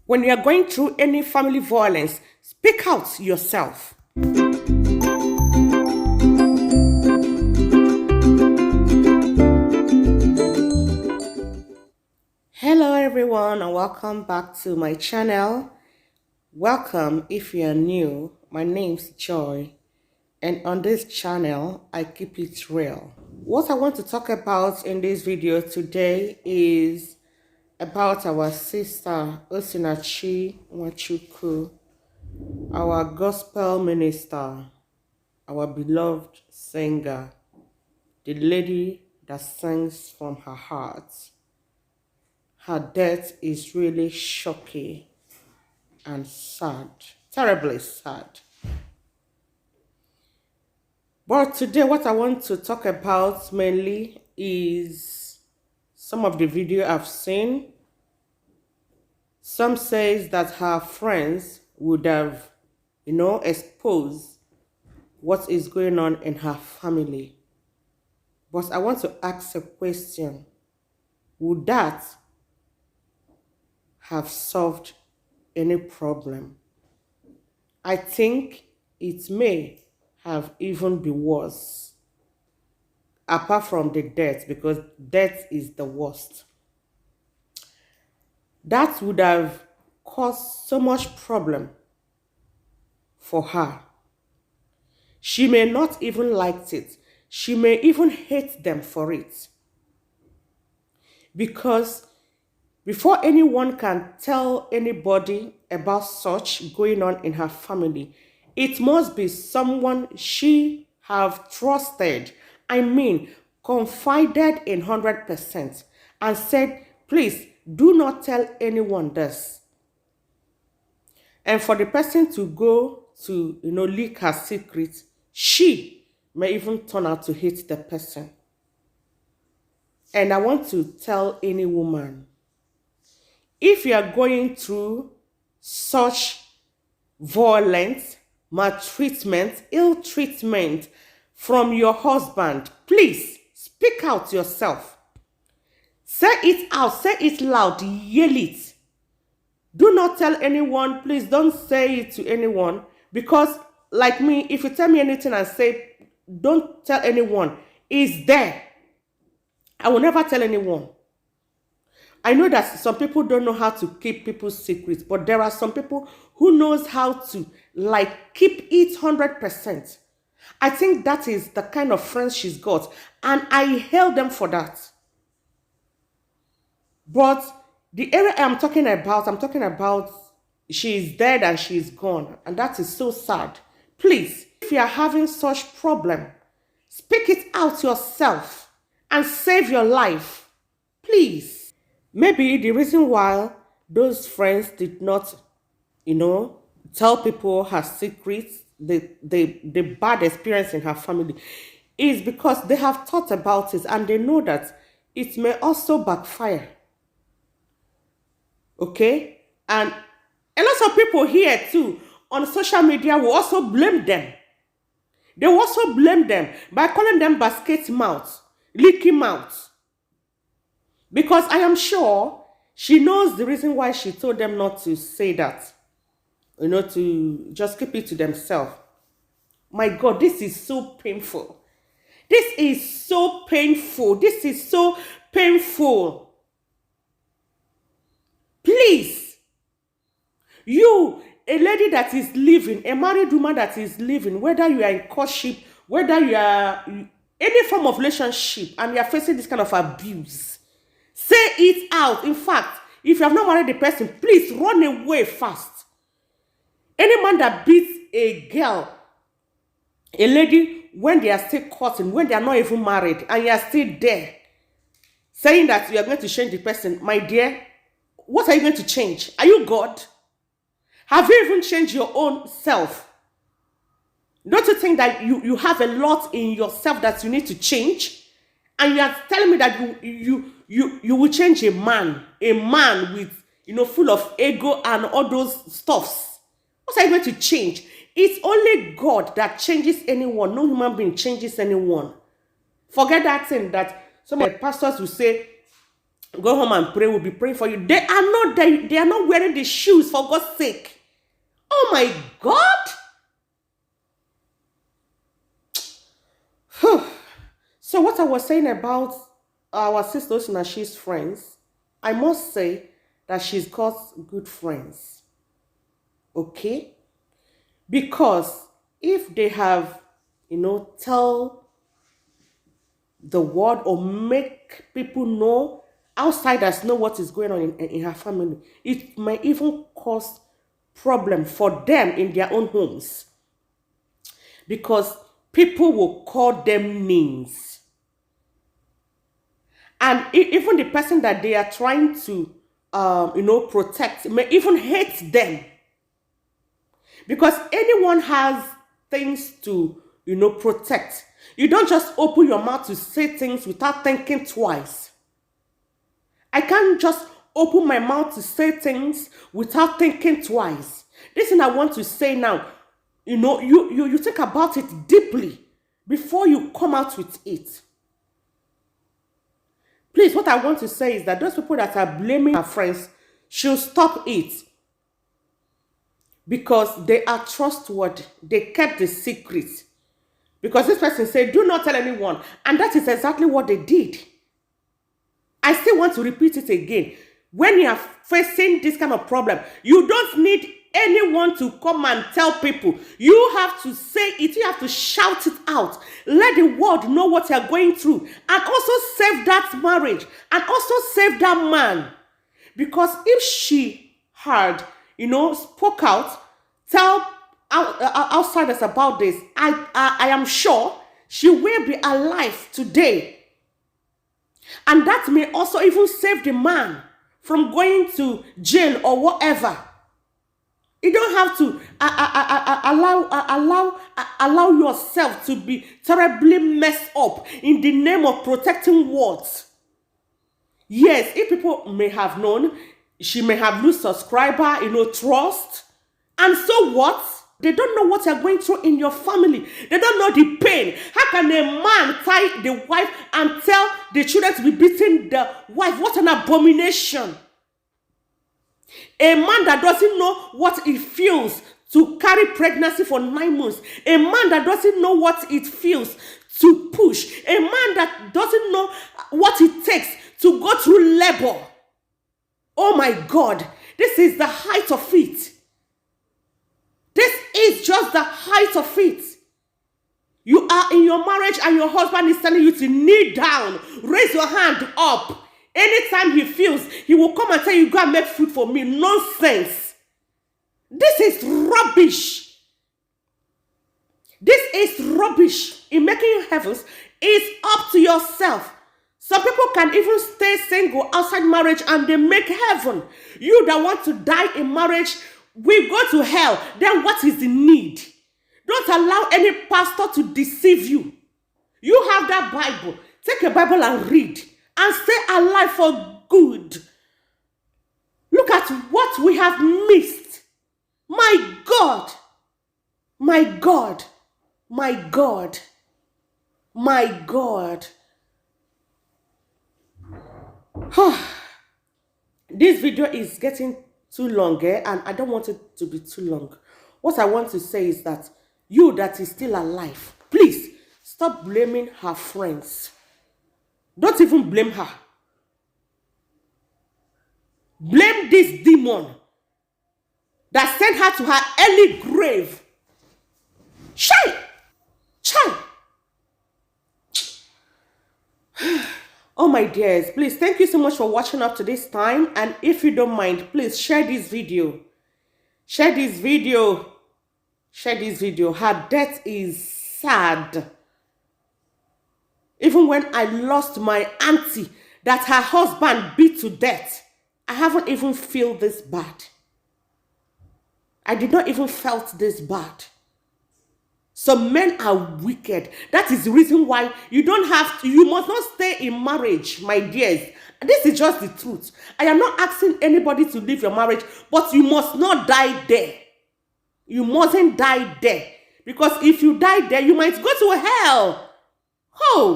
When you are going through any family violence, speak out yourself. Hello everyone and welcome back to my channel. Welcome if you are new. My name's Joy and on this channel I keep it real. What I want to talk about in this video today is about our sister Osinachi Nwachukwu, our gospel minister, our beloved singer, the lady that sings from her heart. Her death is really shocking and sad, terribly sad. But today what I want to talk about mainly is some of the video I've seen. Some says that her friends would have, exposed what is going on in her family. But I want to ask a question. Would that have solved any problem? I think it may have even been worse, apart from the death, because death is the worst. That would have caused so much problem for her. She may not even like it. She may even hate them for it. Because before anyone can tell anybody about such going on in her family, it must be someone she have trusted, confided in 100% and said, please do not tell anyone this. And for the person to go to, leak her secret, she may even turn out to hate the person. And I want to tell any woman, if you are going through such violence, maltreatment, ill treatment from your husband, please speak out yourself. Say it out, say it loud, yell it. Do not tell anyone, please don't say it to anyone, because like me, if you tell me anything and say, don't tell anyone, it's there. I will never tell anyone. I know that some people don't know how to keep people's secrets, but there are some people who knows how to keep it 100%. I think that is the kind of friends she's got, and I hail them for that. But the area I'm talking about she's dead and she's gone, and that is so sad. Please, if you are having such problem, speak it out yourself and save your life. Please. Maybe the reason why those friends did not, tell people her secrets, the bad experience in her family, is because they have thought about it and they know that it may also backfire. Okay? And a lot of people here too on social media will also blame them. They will also blame them by calling them basket mouth, leaky mouth. Because I am sure she knows the reason why she told them not to say that. To just keep it to themselves. My God, this is so painful. This is so painful. This is so painful. Please, you, a lady that is living, a married woman that is living, whether you are in courtship, whether you are in any form of relationship and you are facing this kind of abuse, say it out. In fact, if you have not married the person, please run away fast. Any man that beats a girl, a lady, when they are still courting, when they are not even married, and you are still there, saying that you are going to change the person, my dear, what are you going to change? Are you God? Have you even changed your own self? Don't you think that you have a lot in yourself that you need to change? And you are telling me that you will change a man with, full of ego and all those stuffs. What are you going to change? It's only God that changes anyone. No human being changes anyone. Forget that thing that some of the pastors will say, Go home and pray. We'll be praying for you. They are not there. They are not wearing the shoes, for God's sake. Oh my God. So what I was saying about our sister Osinachi's friends, I must say that she's got good friends. Okay? Because if they have, tell the world or make people know, outsiders know what is going on in her family, it may even cause problem for them in their own homes. Because people will call them names. And even the person that they are trying to, protect may even hate them. Because anyone has things to, protect. You don't just open your mouth to say things without thinking twice. I can't just open my mouth to say things without thinking twice. This thing I want to say now, you think about it deeply before you come out with it. Please, what I want to say is that those people that are blaming our friends should stop it. Because they are trustworthy. They kept the secret. Because this person said, do not tell anyone. And that is exactly what they did. I still want to repeat it again. When you are facing this kind of problem, you don't need anyone to come and tell people. You have to say it. You have to shout it out. Let the world know what you are going through. And also save that marriage. And also save that man. Because if she heard, spoke out, tell outsiders about this, I am sure she will be alive today. And that may also even save the man from going to jail or whatever. You don't have to allow yourself to be terribly messed up in the name of protecting words. Yes, if people may have known, she may have lost subscriber, trust. And so what? They don't know what you're going through in your family. They don't know the pain. How can a man tie the wife and tell the children to be beating the wife? What an abomination. A man that doesn't know what it feels to carry pregnancy for 9 months. A man that doesn't know what it feels to push. A man that doesn't know what it takes to go through labor. Oh my God. This is the height of it. This is just the height of it. You are in your marriage and your husband is telling you to kneel down. Raise your hand up. Anytime he feels, he will come and tell you, go and make food for me. Nonsense. This is rubbish. This is rubbish. In making heavens, it's up to yourself. Some people can even stay single outside marriage and they make heaven. You that want to die in marriage, we go to hell. Then what is the need? Don't allow any pastor to deceive you. You have that Bible. Take a Bible and read. And stay alive for good. Look at what we have missed. My God. My God. My God. My God. This video is getting too long, and I don't want it to be too long. What I want to say is that you that is still alive, please stop blaming her friends. Don't even blame her. Blame this demon that sent her to her early grave. Shine! Shine! Oh my dears, please, thank you so much for watching up to this time. And if you don't mind, please share this video. Share this video. Share this video. Her death is sad. Even when I lost my auntie that her husband beat to death, I haven't even feel this bad. I did not even felt this bad. Some men are wicked. That is the reason why you must not stay in marriage, my dears. This is just the truth. I am not asking anybody to leave your marriage, but you must not die there. You mustn't die there. Because if you die there, you might go to hell. Oh!